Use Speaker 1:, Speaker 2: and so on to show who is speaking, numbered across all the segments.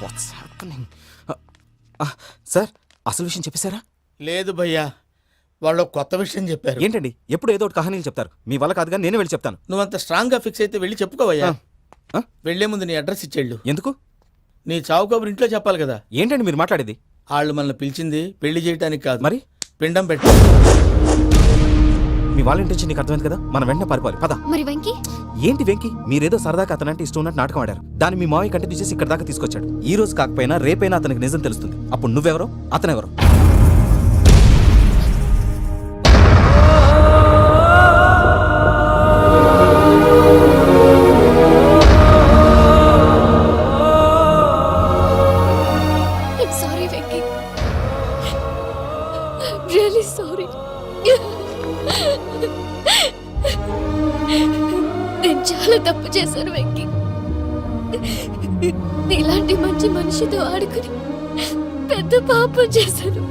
Speaker 1: What's happening? Sir, అసలు విషయం చెప్పేశారా?
Speaker 2: లేదు భయ్యా, వాళ్ళు కొత్త విషయం చెప్పారు.
Speaker 1: ఏంటండి ఎప్పుడు ఏదో ఒకటి కహానీలు చెప్తారు? మీ వల్ల కాదుగా, నేనే వెళ్ళి చెప్తాను.
Speaker 2: నువ్వంత స్ట్రాంగ్ గా ఫిక్స్ అయితే వెళ్ళి చెప్పుకోవయ్యా. వెళ్లే ముందు నీ అడ్రస్ ఇచ్చేళ్ళు.
Speaker 1: ఎందుకు?
Speaker 2: నీ చావు కబురు ఇంట్లో చెప్పాలి కదా.
Speaker 1: ఏంటండి మీరు మాట్లాడేది?
Speaker 2: వాళ్ళు మనల్ని పిలిచింది పెళ్లి చేయడానికి కాదు,
Speaker 1: మరి
Speaker 2: పిండం పెట్టి.
Speaker 1: మీ వాళ్ళ ఇంటి నీకు అర్థమైంది కదా, మనం వెంటనే పారిపోవాలి. పద.
Speaker 3: మరి వెంకీ?
Speaker 1: ఏంటి వెంకీ? మీరేదో సరదాగా అతనంటే ఇష్టం ఉన్నట్టు నాటకం ఆడారు. దాన్ని మీ మావయ్య కంటిన్యూ చేసి ఇక్కడ దాకా తీసుకొచ్చాడు. ఈ రోజు కాకపోయినా రేపైనా అతనికి నిజం తెలుస్తుంది. అప్పుడు నువ్వెవరో అతనెవరో.
Speaker 3: Sorry Venky, really sorry. నేను చాలా తప్పు చేశాను వెంకీ. ఇలాంటి మంచి మనిషితో ఆడుకుని పెద్ద పాపం చేశాను.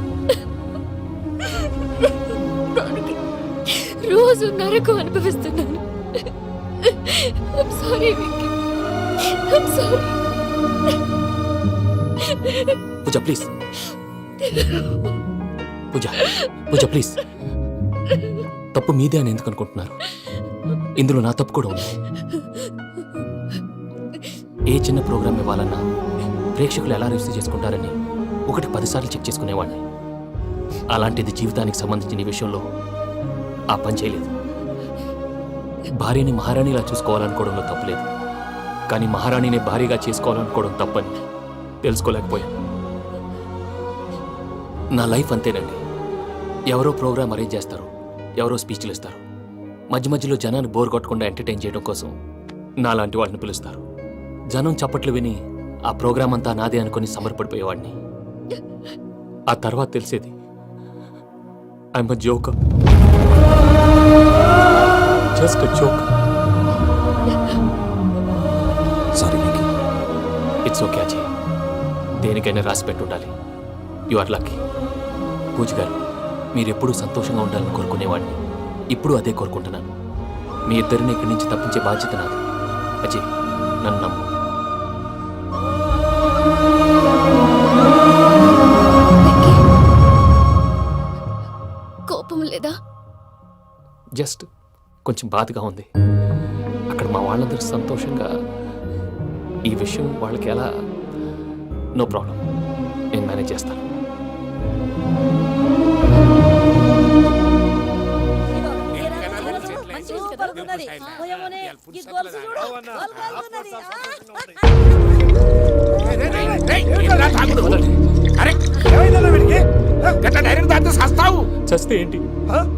Speaker 3: దానికి రోజు నరకం అనుభవిస్తున్నాను. I'm sorry Venky, I'm sorry.
Speaker 4: Pooja please, Pooja please. తప్పు మీదే అని ఎందుకు అనుకుంటున్నారు? ఇందులో నా తప్పు కూడా ఉంది. ఏ చిన్న ప్రోగ్రామ్ ఇవ్వాలన్నా ప్రేక్షకులు ఎలా రిసీవ్ చేసుకుంటారని 10 సార్లు చెక్ చేసుకునేవాడిని. అలాంటిది జీవితానికి సంబంధించిన ఈ విషయంలో ఆ పని చేయలేదు. భార్యని మహారాణిలా చూసుకోవాలనుకోవడంలో తప్పులేదు, కానీ మహారాణిని భార్యగా చేసుకోవాలనుకోవడం తప్పని తెలుసుకోలేకపోయాను. నా లైఫ్ అంతేనండి. ఎవరో ప్రోగ్రామ్ అరేంజ్ చేస్తారు, ఎవరో స్పీచ్లు ఇస్తారు. మధ్య మధ్యలో జనాన్ని బోర్ కొట్టకుండా ఎంటర్టైన్ చేయడం కోసం నాలాంటి వాళ్ళని పిలుస్తారు. జనం చప్పట్లు విని ఆ ప్రోగ్రామ్ అంతా నాదే అనుకుని సమర్పడిపోయేవాడిని. ఆ తర్వాత తెలిసేది I'm a joker, just a joker.
Speaker 1: Sorry Venky.
Speaker 4: It's okay Ajay, దేనికైనా రాసి పెట్టుండాలి. You are lucky. పూజ గారు, మీరెప్పుడూ సంతోషంగా ఉండాలని కోరుకునేవాడిని. ఇప్పుడు అదే కోరుకుంటున్నాను. మీ ఇద్దరిని ఇక్కడి నుంచి తప్పించే బాధ్యత నాది. అజయ్, నన్ను నమ్ము.
Speaker 3: కోపం లేదా?
Speaker 4: జస్ట్ కొంచెం బాధగా ఉంది. అక్కడ మా వాళ్ళందరూ సంతోషంగా, ఈ విషయం వాళ్ళకి ఎలా? నో ప్రాబ్లం, నేను మేనేజ్ చేస్తాను. చస్తే ఏంటి?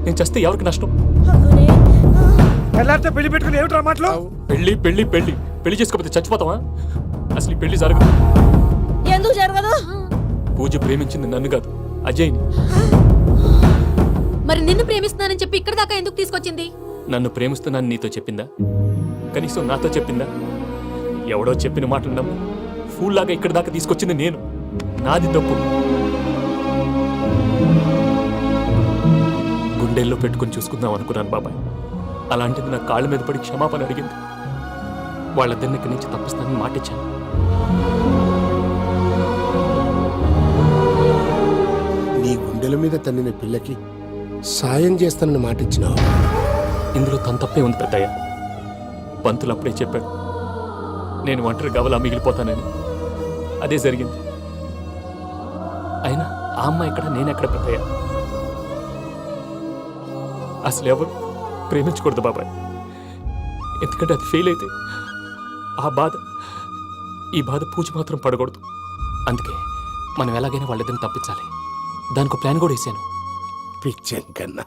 Speaker 4: నేను చస్తే ఎవరికి నష్టం?
Speaker 5: పెళ్లి పెట్టుకుని ఏమిట్రా మాటలు?
Speaker 4: పెళ్లి పెళ్లి పెళ్లి పెళ్లి చేసుకోకపోతే చచ్చిపోతావా? అసలు ఈ పెళ్లి జరగదు.
Speaker 6: ఎందుకు జరగదు?
Speaker 4: పూజ ప్రేమించింది నన్ను కాదు, అజయ్ని.
Speaker 3: మరి నిన్ను ప్రేమిస్తున్నానని చెప్పి ఇక్కడ దాకా ఎందుకు తీసుకొచ్చింది?
Speaker 4: నన్ను ప్రేమిస్తున్నాను నీతో చెప్పిందా? కనీసం నాతో చెప్పిందా? ఎవడో చెప్పిన మాటలు నమ్ము ఫూల్ లాగా ఇక్కడ దాకా తీసుకొచ్చింది నేను. నాది తప్పు. గుండెల్లో పెట్టుకుని చూసుకుందాం అనుకున్నాను బాబాయ్. అలాంటిది నా కాళ్ళ మీద పడి క్షమాపణ అడిగింది. వాళ్ళిద్దరిని ఇక్కడి నుంచి తప్పిస్తానని మాటిచ్చాను.
Speaker 5: నీ గుండెల మీద తన్నిన పిల్లకి సాయం చేస్తానని మాటిచ్చినావు.
Speaker 4: ఇందులో తన తప్పే ఉంది పెద్దయ్య. పంతులు అప్పుడే చెప్పాడు నేను ఒంటరి గవలా మిగిలిపోతానని. అదే జరిగింది. అయినా ఆ అమ్మాయి ఎక్కడ, నేనెక్కడ పెద్దయ్య? అసలు ఎవరు ప్రేమించకూడదు బాబాయ్. ఎందుకంటే అది ఫెయిల్ అయితే ఈ బాధ పూజ మాత్రం పడకూడదు. అందుకే మనం ఎలాగైనా వాళ్ళిద్దరిని తప్పించాలి. దానికి ప్లాన్ కూడా వేసాను.
Speaker 5: పిచ్చన్ కన్నా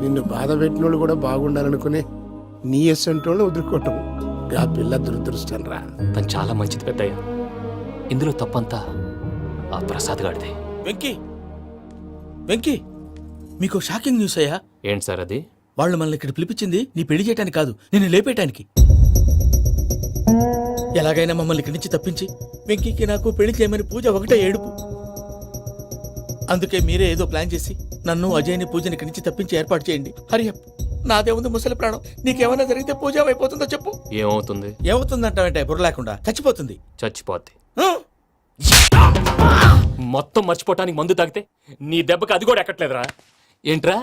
Speaker 5: నిన్ను బాధ పెట్టినోళ్ళు కూడా బాగుండాలనుకునే నీ ఎస్సంటోళ్ళు వదులుకోవటం ఆ పిల్ల దురదృష్టం రా.
Speaker 4: తను చాలా మంచిది పెద్దయ్య. ఇందులో తప్పంతా ఆ ప్రసాద్ గాడిదే.
Speaker 2: వెంకీ, వెంకీ, మీకు షాకింగ్ న్యూస్ అయ్యా.
Speaker 4: ఏంటి సార్ అది?
Speaker 2: వాళ్ళు మనల్ని ఇక్కడ పిలిపించింది నీ పెళ్లి చేయడానికి కాదు, నిన్ను లేపేయటానికి. ఎలాగైనా మమ్మల్ని ఇక్కడి నుంచి తప్పించి వెంకీకి నాకు పెళ్లి చేయమని పూజ ఒకటే ఏడుపు. అందుకే మీరే ఏదో ప్లాన్ చేసి నన్ను అజయ్ని పూజని ఇక్కడి నుంచి తప్పించి ఏర్పాటు చేయండి. హరియప్. నాదే ఉంది ముసలి ప్రాణం. నీకేమైనా జరిగితే పూజ అయిపోతుందో చెప్పు.
Speaker 4: ఏమవుతుంది?
Speaker 2: ఏమవుతుందంటావంటే బుర్ర లేకుండా చచ్చిపోతుంది.
Speaker 4: చచ్చిపోద్ది. మొత్తం మర్చిపోవటానికి మందు తాగితే నీ దెబ్బకి అది కూడా ఎక్కట్లేదురా. ఏంట్రా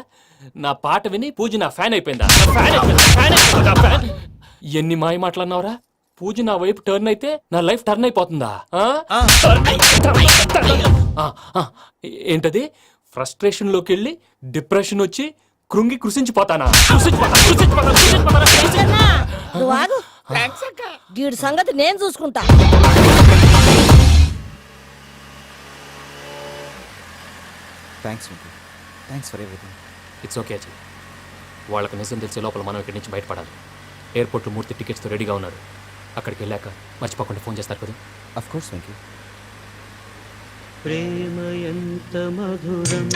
Speaker 4: నా పాట విని పూజ నా ఫ్యాన్ అయిపోయిందా? ఫ్యాన్. ఎన్ని మాయ మాటలన్నావురా? పూజ నా వైపు టర్న్ అయితే నా లైఫ్ టర్న్ అయిపోతుందా? ఏంటది? ఫ్రస్ట్రేషన్ లోకి వెళ్ళి డిప్రెషన్ వచ్చి కృంగి కృషించిపోతానా?
Speaker 6: నువ్వు ఆగు. వీడి సంగతి నేను చూసుకుంటా.
Speaker 1: Thanks thanks for everything.
Speaker 4: It's okay Ajay. వాళ్ళకి నిజం తెలిసే లోపల మనం ఇక్కడి నుంచి బయటపడాలి. ఎయిర్పోర్ట్లో మూర్తి టికెట్స్తో రెడీగా ఉన్నారు. అక్కడికి వెళ్ళాక మర్చిపోకుండా ఫోన్ చేస్తారు కదా.
Speaker 1: Of course Venky.
Speaker 7: ప్రేమ ఎంత మధురం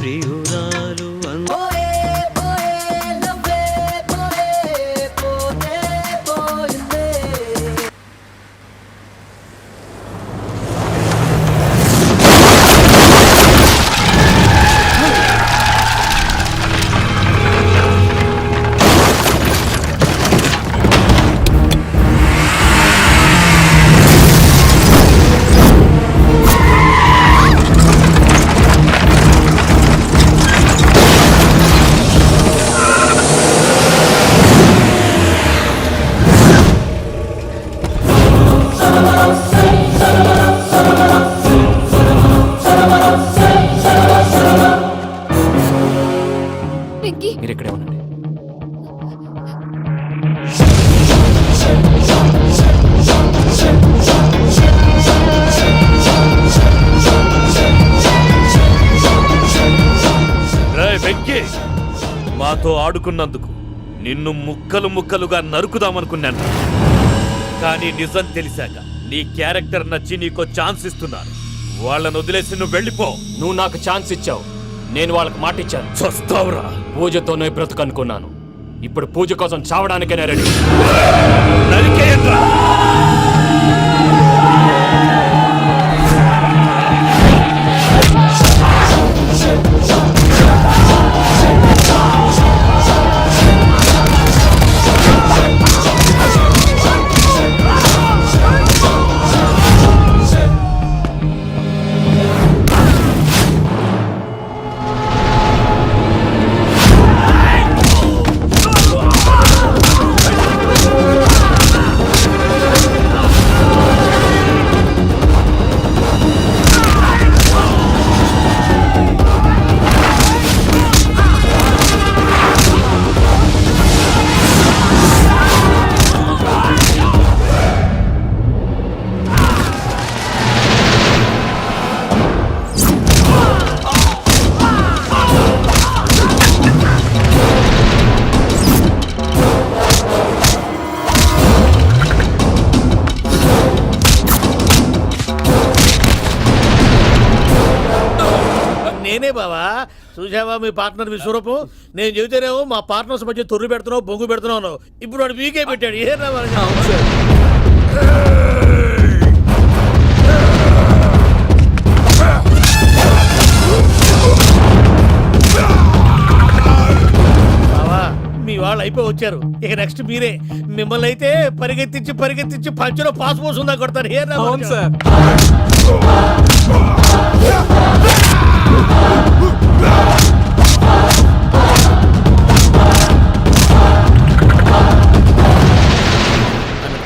Speaker 7: ప్రియురాలు
Speaker 3: వెంకీ,
Speaker 4: మీరు ఇక్కడే ఉండండి.
Speaker 8: వెంకీ, మాతో ఆడుకున్నందుకు నిన్ను ముక్కలు ముక్కలుగా నరుకుదామనుకున్నాను. కానీ నిజం తెలిసాక నీ క్యారెక్టర్ నచ్చి నీకో ఛాన్స్ ఇస్తున్నాను. వాళ్ళను వదిలేసి నువ్వు వెళ్ళిపో.
Speaker 4: నువ్వు నాకు ఛాన్స్ ఇచ్చావు, నేను వాళ్ళకి మాట ఇచ్చాను.
Speaker 8: చస్తావురా.
Speaker 4: పూజతోనే బ్రతుకనుకున్నాను. ఇప్పుడు పూజ కోసం చావడానికైనా రెడీ.
Speaker 8: నరికేయండ్రా.
Speaker 2: నేనే బావా. చూసావా మీ పార్ట్నర్ విశ్వరూపం? నేను చెబితేనేమో మా పార్ట్నర్స్ మధ్య తొర్రు పెడుతున్నావు, బొంగు పెడుతున్నావు. ఇప్పుడు వాడు మీకే పెట్టాడు. ఏ బావా, మీ వాళ్ళు అయిపోయి వచ్చారు. ఇక నెక్స్ట్ మీరే. మిమ్మల్ని అయితే పరిగెత్తించి పరిగెత్తించి పంచలో పాస్ పోసుందా కొడతారు. ఏ సార్.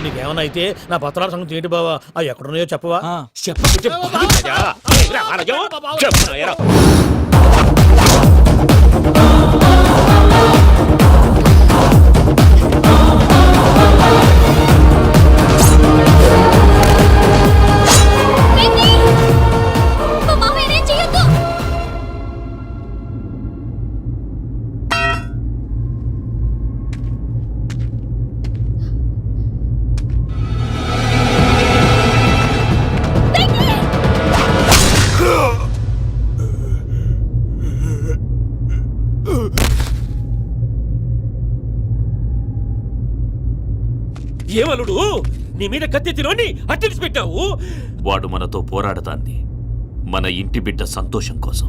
Speaker 2: నీకేమన్నా అయితే నా పత్రాల సంగతి ఏంటి బావా? అవి ఎక్కడున్నాయో చెప్పవా?
Speaker 3: వెంకీ! మా మామయ్యనేం చెయ్యొద్దు.
Speaker 8: ఏమలుడు, నీ మీద కత్తెత్తిలోని అట్టడిచి పెట్టావు. వాడు మనతో పోరాడతాంది మన ఇంటి బిడ్డ సంతోషం కోసం.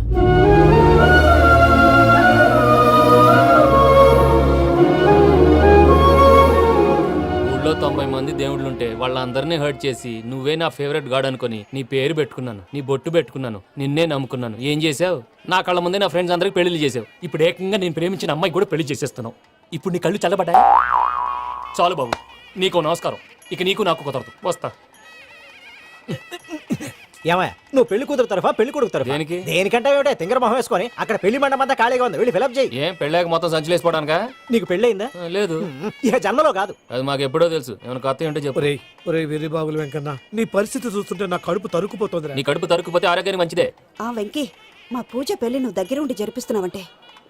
Speaker 4: ఊళ్ళో 90 మంది దేవుళ్ళుంటే వాళ్ళందరినీ హర్ట్ చేసి నువ్వే నా ఫేవరెట్ గాడ్ అనుకొని నీ పేరు పెట్టుకున్నాను, నీ బొట్టు పెట్టుకున్నాను, నిన్నే నమ్ముకున్నాను. ఏం చేసావు? నా కళ్ళ ముందే నా ఫ్రెండ్స్ అందరికి పెళ్లి చేసావు. ఇప్పుడు ఏకంగా నేను ప్రేమించిన అమ్మాయి కూడా పెళ్లి చేసేస్తున్నావు. ఇప్పుడు నీ కళ్ళు చల్లబడ్డాయి. చాలు బాబు, నీకు నమస్కారం. ఇక నీకు నాకు కుదరదు. వస్తా.
Speaker 9: ఏమయ్య నువ్వు పెళ్లి కూతురు తరఫా పెళ్లి కొడుకు తరఫా?
Speaker 4: దేనికి?
Speaker 9: దేనికంటే ఏమిటే తింగర మొహం వేసుకొని అక్కడ పెళ్లి మండపం అంతా ఖాళీగా ఉంది, వెళ్ళి ఫిలప్ చేయి.
Speaker 4: ఏం పెళ్ళాక మొత్తం సంచలేసిపోవడానికా?
Speaker 9: నీకు పెళ్ళయిందా?
Speaker 4: లేదు.
Speaker 9: ఇక జన్మలో కాదు.
Speaker 4: అది మాకు ఎప్పుడో తెలుసు. ఏమైనా కొత్త ఉంటే చెప్పు.
Speaker 2: ఒరే వెర్రి బాబులు వెంకన్న, నీ పరిస్థితి చూస్తుంటే నా కడుపు తరుక్కుపోతుంది.
Speaker 4: నీ కడుపు తరుక్కుపోతే ఆరోగ్యానికి మంచిదే.
Speaker 6: ఆ వెంకీ, మా పూజ పెళ్లి నువ్వు దగ్గరుండి జరిపిస్తున్నావంటే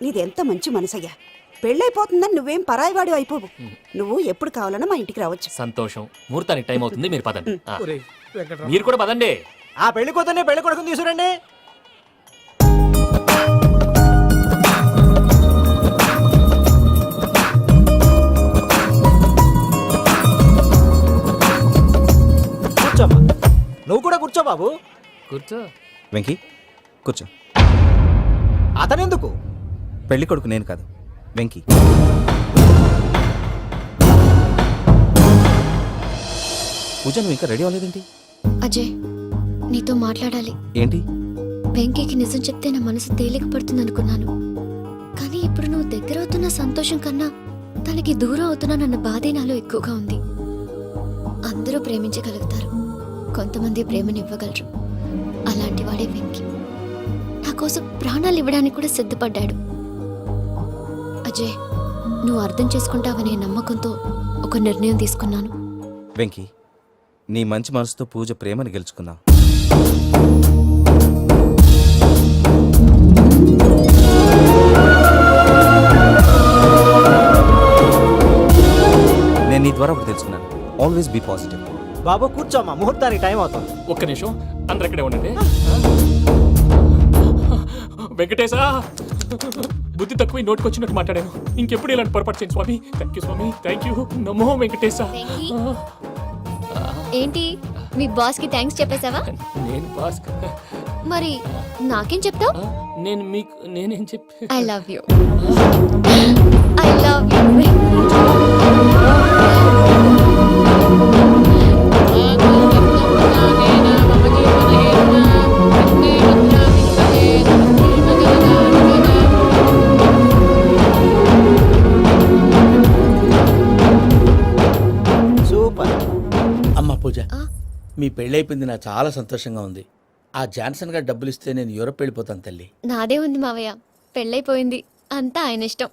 Speaker 6: నీది ఎంత మంచి మనసయ్యా. పెళ్ళైపోతుందని నువ్వేం పరాయివాడు అయిపోవు. నువ్వు ఎప్పుడు కావాలన్నా మా ఇంటికి రావచ్చు.
Speaker 4: సంతోషం. ముహూర్తానికి టైం అవుతుంది, మీరు పదండి. ఆ.
Speaker 2: ఒరేయ్ వెంకట్రావు,
Speaker 4: మీరు కూడా పదండి.
Speaker 9: ఆ పెళ్లి కూతుర్ని పెళ్లి కొడుకుని తీసుకురండి. కూర్చోమ్మా, నువ్వు కూడా కూర్చో బాబు.
Speaker 4: కూర్చో.
Speaker 1: వెంకీ కూర్చో.
Speaker 9: అతనెందుకు?
Speaker 1: పెళ్లి కొడుకు నేను కాదు, వెంకీ. పూజ నువ్వు ఇంకా రెడీ అవ్వలేదేంటి?
Speaker 3: అజయ్, నీతో మాట్లాడాలి.
Speaker 1: ఏంటి?
Speaker 3: వెంకీకి నిజం చెప్తే నా మనసు తేలిక పడుతుంది అనుకున్నాను. కానీ ఇప్పుడు నువ్వు దగ్గర అవుతున్న సంతోషం కన్నా తనకి దూరం అవుతున్నానన్న బాధే నాలో ఎక్కువగా ఉంది. అందరూ ప్రేమించగలుగుతారు, కొంతమంది ప్రేమనివ్వగలరు. అలాంటి వాడే వెంకీ. నా కోసం ప్రాణాలు ఇవ్వడానికి కూడా సిద్ధపడ్డాడు. అజయ్, నువ్వు అర్థం చేసుకుంటావనే నమ్మకంతో ఒక నిర్ణయం తీసుకున్నాను.
Speaker 1: వెంకీ, నీ మంచి మనసుతో పూజ ప్రేమని గెలుచుకున్నావు. నేను నీ ద్వారా ఒకటి తెలుసుకున్నాను. Always be positive.
Speaker 9: బాబు కూర్చోమ్మా, ముహూర్తానికి టైం అవుతుంది.
Speaker 4: ఒక్క నిమిషం, అందరు ఇక్కడే ఉండండి. వెంకటేశా, బుద్ధి తక్కువ నోటికి వచ్చినట్టు మాట్లాడాను. ఇంకెప్పుడు ఇలాంటి పొరపాటు చేయండి స్వామి. థ్యాంక్ యూ స్వామి, థ్యాంక్ యూ. నమో వెంకటేశా.
Speaker 3: వెంకీ, ఏంటి మీ బాస్ కి థ్యాంక్స్ చెప్పేశావా?
Speaker 4: నేను బాస్
Speaker 3: మరి నాకేం చెప్తావు?
Speaker 4: నేను మీకు నేనేం చెప్పి
Speaker 3: I love you. I love you.
Speaker 9: Super.
Speaker 2: అమ్మ పూజ,
Speaker 3: ఆ?
Speaker 2: మీ పెళ్ళైపోయింది, నాకు చాలా సంతోషంగా ఉంది. ఆ జాన్సన్ గారు డబ్బులు ఇస్తే నేను యూరప్ వెళ్ళిపోతాను తల్లి.
Speaker 3: నాదే ఉంది మావయ్య, పెళ్ళైపోయింది, అంతా ఆయన ఇష్టం.